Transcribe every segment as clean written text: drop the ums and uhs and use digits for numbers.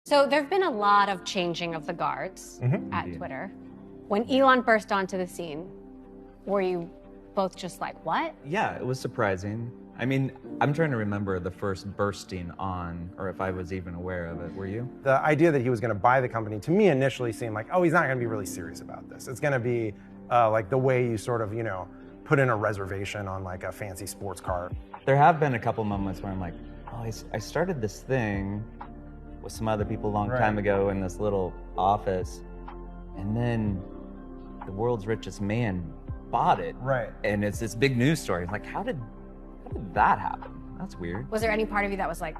So there have been a lot of changing of the guards at Twitter. When Elon burst onto the scene, were you both just like, what? Yeah, it was surprising. I mean, I'm trying to remember the first bursting on, or if I was even aware of it. Were you? The idea that he was going to buy the company, to me initially seemed like, oh, he's not going to be really serious about this. It's going to be like the way you sort of, put in a reservation on like a fancy sports car. There have been a couple moments where I'm like, oh, I started this thing with some other people a long time ago in this little office, and then the world's richest man bought it. Right. And it's this big news story. Like, how did that happen? That's weird. Was there any part of you that was like,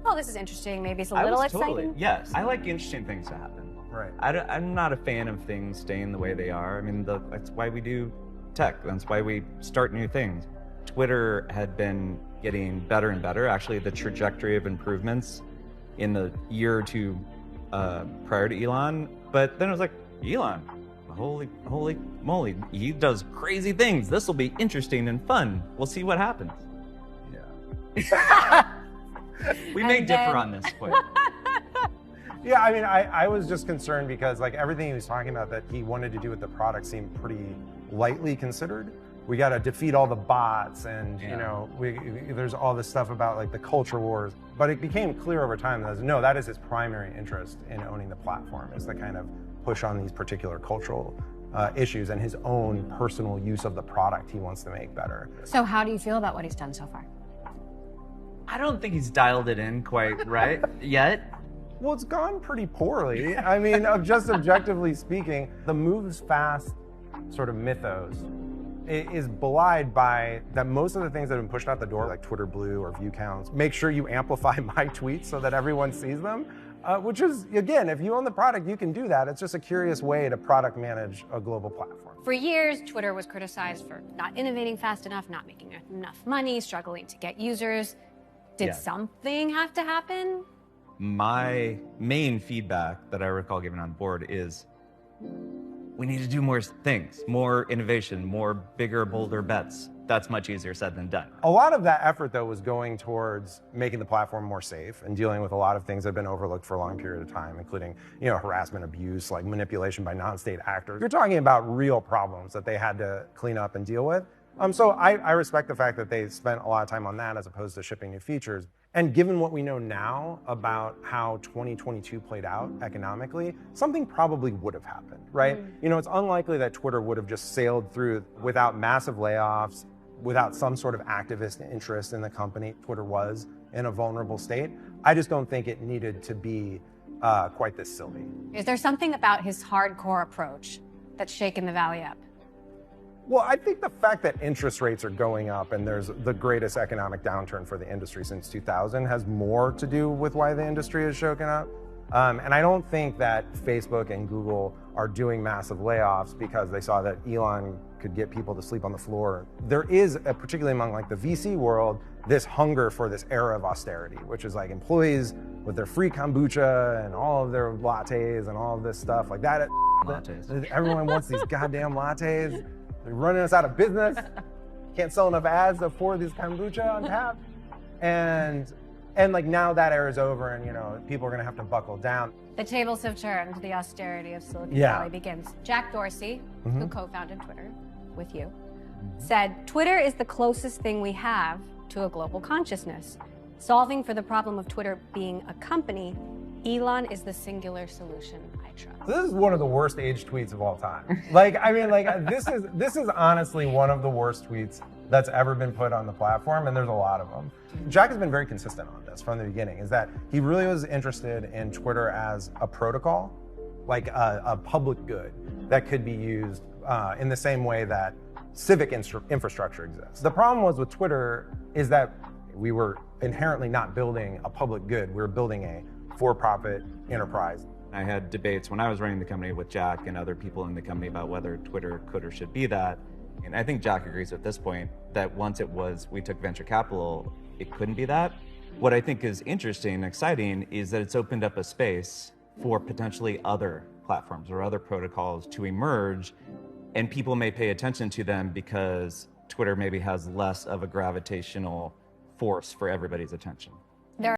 oh, this is interesting, maybe it's a little exciting? Totally, yes. I like interesting things to happen. Right. I'm not a fan of things staying the way they are. I mean, that's why we do tech. That's why we start new things. Twitter had been getting better and better. Actually, the trajectory of improvements in the year or two prior to Elon. But then it was like, Elon, holy moly, he does crazy things. This will be interesting and fun. We'll see what happens. Yeah. We may differ on this point. Yeah, I mean, I was just concerned because like everything he was talking about that he wanted to do with the product seemed pretty lightly considered. We got to defeat all the bots and, there's all this stuff about like the culture wars. But it became clear over time that no, that is his primary interest in owning the platform, is the kind of push on these particular cultural issues and his own personal use of the product he wants to make better. So how do you feel about what he's done so far? I don't think he's dialed it in quite right yet. Well, it's gone pretty poorly. I mean, just objectively speaking, the moves fast sort of mythos is belied by that most of the things that have been pushed out the door, like Twitter Blue or view counts, make sure you amplify my tweets so that everyone sees them, which is, again, if you own the product, you can do that. It's just a curious way to product manage a global platform. For years, Twitter was criticized for not innovating fast enough, not making enough money, struggling to get users. Did something have to happen? My main feedback that I recall giving on board is we need to do more things, more innovation, more bigger, bolder bets. That's much easier said than done. A lot of that effort, though, was going towards making the platform more safe and dealing with a lot of things that have been overlooked for a long period of time, including, harassment, abuse, like manipulation by non-state actors. You're talking about real problems that they had to clean up and deal with. So I respect the fact that they spent a lot of time on that as opposed to shipping new features. And given what we know now about how 2022 played out economically, something probably would have happened, right? It's unlikely that Twitter would have just sailed through without massive layoffs, without some sort of activist interest in the company. Twitter was in a vulnerable state. I just don't think it needed to be quite this silly. Is there something about his hardcore approach that's shaken the valley up? Well, I think the fact that interest rates are going up and there's the greatest economic downturn for the industry since 2000 has more to do with why the industry is shaken up. And I don't think that Facebook and Google are doing massive layoffs because they saw that Elon could get people to sleep on the floor. There is, particularly among like the VC world, this hunger for this era of austerity, which is like employees with their free kombucha and all of their lattes and all of this stuff like that. Lattes. Everyone wants these goddamn lattes. They're running us out of business. Can't sell enough ads to afford this kombucha on tap. And like now that era is over and people are gonna have to buckle down. The tables have turned. The austerity of Silicon Valley begins. Jack Dorsey, who co-founded Twitter with you, said, Twitter is the closest thing we have to a global consciousness. Solving for the problem of Twitter being a company, Elon is the singular solution I trust. This is one of the worst aged tweets of all time. This is honestly one of the worst tweets that's ever been put on the platform, and there's a lot of them. Jack has been very consistent on this from the beginning, is that he really was interested in Twitter as a protocol, like a public good that could be used in the same way that civic infrastructure exists. The problem was with Twitter is that we were inherently not building a public good, we were building a for-profit enterprise. I had debates when I was running the company with Jack and other people in the company about whether Twitter could or should be that. And I think Jack agrees at this point that once we took venture capital, it couldn't be that. What I think is interesting and exciting is that it's opened up a space for potentially other platforms or other protocols to emerge, and people may pay attention to them because Twitter maybe has less of a gravitational force for everybody's attention.